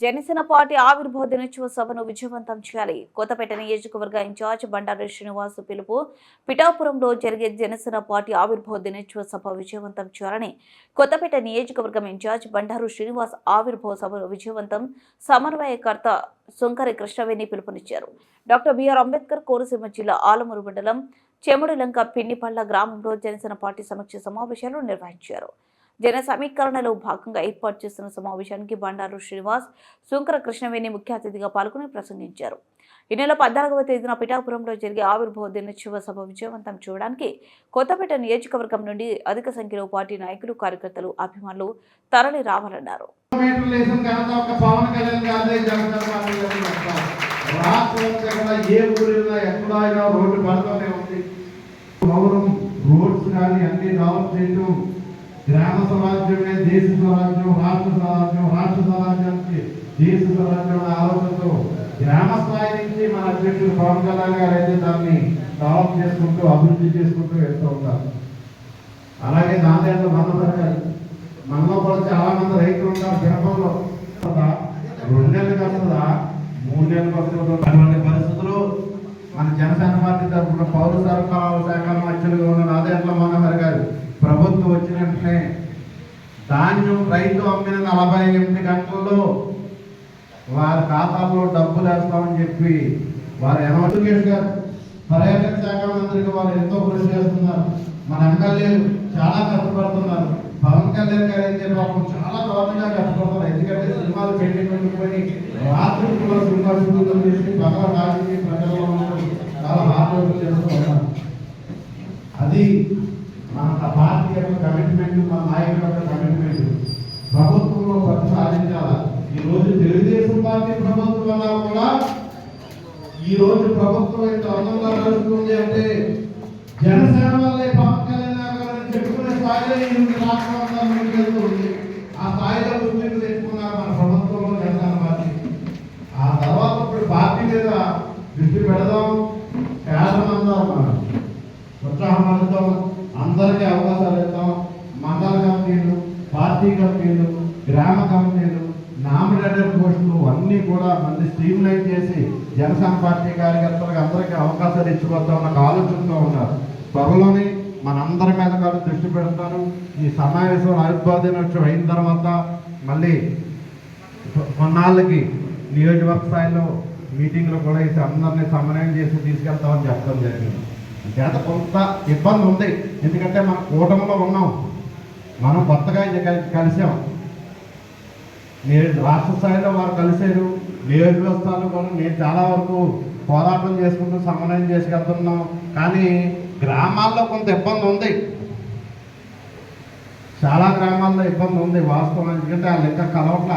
Janasena party ఆవిర్భావ దినోత్సవ సభను విజయవంతం చేయాలి. కొత్తపేట నియోజకవర్గ ఇన్ఛార్జ్ బండారు శ్రీనివాస్ పిలుపు. పిఠాపురంలో జరిగే జనసేన పార్టీ ఆవిర్భావ దినోత్సవ సభ విజయవంతం చేయాలని కొత్తపేట నియోజకవర్గం ఇన్ఛార్జ్ బండారు శ్రీనివాస్ ఆవిర్భావ సభను విజయవంతం సమన్వయకర్త సుంకరి కృష్ణవేణి పిలుపునిచ్చారు. డాక్టర్ బిఆర్ అంబేద్కర్ కోనసీమ జిల్లా ఆలమూరు మండలం చెముడులంక పిన్నిపల్ల గ్రామంలో జనసేన పార్టీ సమీక్ష సమావేశాలు నిర్వహించారు. జన సమీకరణలో భాగంగా ఏర్పాటు చేసిన సమావేశానికి బండారు శ్రీనివాస్, సుంకర కృష్ణవేణి ముఖ్య అతిథిగా పాల్గొని ప్రసంగించారు. ఈ నెల 14వ తేదీన పిఠాపురంలో జరిగే ఆవిర్భావ దినోత్సవ సభ విజయవంతం చేయడానికి కొత్తపేట నియోజకవర్గం నుండి అధిక సంఖ్యలో పార్టీ నాయకులు, కార్యకర్తలు, అభిమానులు తరలి రావాలన్నారు. గ్రామ స్వరాజ్యమే దేశ స్వరాజ్యం, రాష్ట్ర స్వరాజ్యం, రాష్ట్ర స్వరాజ్యానికి దేశ స్వరాజ్యం ఆలోచనతో గ్రామ స్థాయి నుంచి మన అధ్యక్షుడు పవన్ కళ్యాణ్ గారు అయితే దాన్ని డెవలప్ చేసుకుంటూ అభివృద్ధి చేసుకుంటూ వెళ్తూ ఉంటారు. అలాగే దాంట్లో మనలో కూడా చాలా మంది రైతులు ఉంటారు. జనపంలో 2 నెలలకు వస్తుందా, 3 నెలలకు వస్తుందో అటువంటి పరిస్థితులు మన జనసేన పార్టీ తరఫున పౌర సరఫరాల శాఖ మంత్రులుగా ఉన్న నాదేంద్ర మనోహర్ గారు ప్రభుత్వం వచ్చిన వెంటనే ధాన్యం రైతు అమ్మిన 48 గంటల్లో వారి ఖాతాలో డబ్బులు వేస్తామని చెప్పి వారు ఎమ్మెల్యేస్ గారు, పర్యాటక శాఖ మంత్రికి వారు ఎంతో కృషి చేస్తున్నారు. మన ఎమ్మెల్యేలు చాలా కష్టపడుతున్నారు. పవన్ కళ్యాణ్ గారు అయితే పాపం చాలా దారుణంగా కష్టపడుతున్నారు. ఎందుకంటే సినిమాలు పెట్టుకొని రాత్రి సినిమా షూటింగ్ చేసి పగల రాజకీయ ప్రజల్లో చాలా హార్డ్ వర్క్ చేస్తూ ఉన్నారు. అది మన పార్టీ యొక్క కమిట్మెంట్, మన నాయకుల యొక్క కమిట్మెంట్. ప్రభుత్వంలో పట్టు సాధించాలా. ఈరోజు తెలుగుదేశం పార్టీ ప్రభుత్వం వల్ల కూడా ఈరోజు ప్రభుత్వం ఇంత అందంగా నడుస్తుంది అంటే జనసేన వల్లే. పవన్ కళ్యాణ్ గారు చెప్పుకునే స్థాయిలో ఈ రాష్ట్రం ముందుకెళ్తుంది. ఆ స్థాయిలో గుర్తింపు తెచ్చుకున్నారు మన ప్రభుత్వంలో జనసేన పార్టీ. ఆ తర్వాత ఇప్పుడు పార్టీ మీద దృష్టి పెడదాం, పేదమందాం, మనం ఉత్సాహం అందుతాం, అందరికీ అవకాశాలు ఇద్దాం. మండల కమిటీలు, పార్టీ కమిటీలు, గ్రామ కమిటీలు, నామినేటెడ్ పోస్టులు అన్నీ కూడా మళ్ళీ స్ట్రీమ్ లైన్ చేసి జనసేన పార్టీ కార్యకర్తలకు అందరికీ అవకాశాలు ఇచ్చిపోతాం నాకు ఆలోచనతో ఉన్నారు. త్వరలోనే మనందరి మీద కూడా దృష్టి పెడతాను. ఈ సమావేశం ఆవిర్భావ దినోత్సవం అయిన తర్వాత మళ్ళీ కొన్నాళ్ళకి నియోజకవర్గ స్థాయిలో మీటింగ్లో కూడా ఈ అందరినీ సమన్వయం చేసి తీసుకెళ్తామని చెప్పడం జరిగింది. చేత కొంత ఇబ్బంది ఉంది. ఎందుకంటే మన కూటమిలో ఉన్నాం, మనం కొత్తగా కలిసాం. రాష్ట్ర స్థాయిలో వారు కలిసారు, నియోజకవర్గ స్థాయిలో కూడా నేను చాలా వరకు పోరాటం చేసుకుంటూ సమన్వయం చేసుకెళ్తున్నాం. కానీ గ్రామాల్లో కొంత ఇబ్బంది ఉంది, చాలా గ్రామాల్లో ఇబ్బంది ఉంది వాస్తవం. ఎందుకంటే వాళ్ళు ఇంకా కలవట్ల.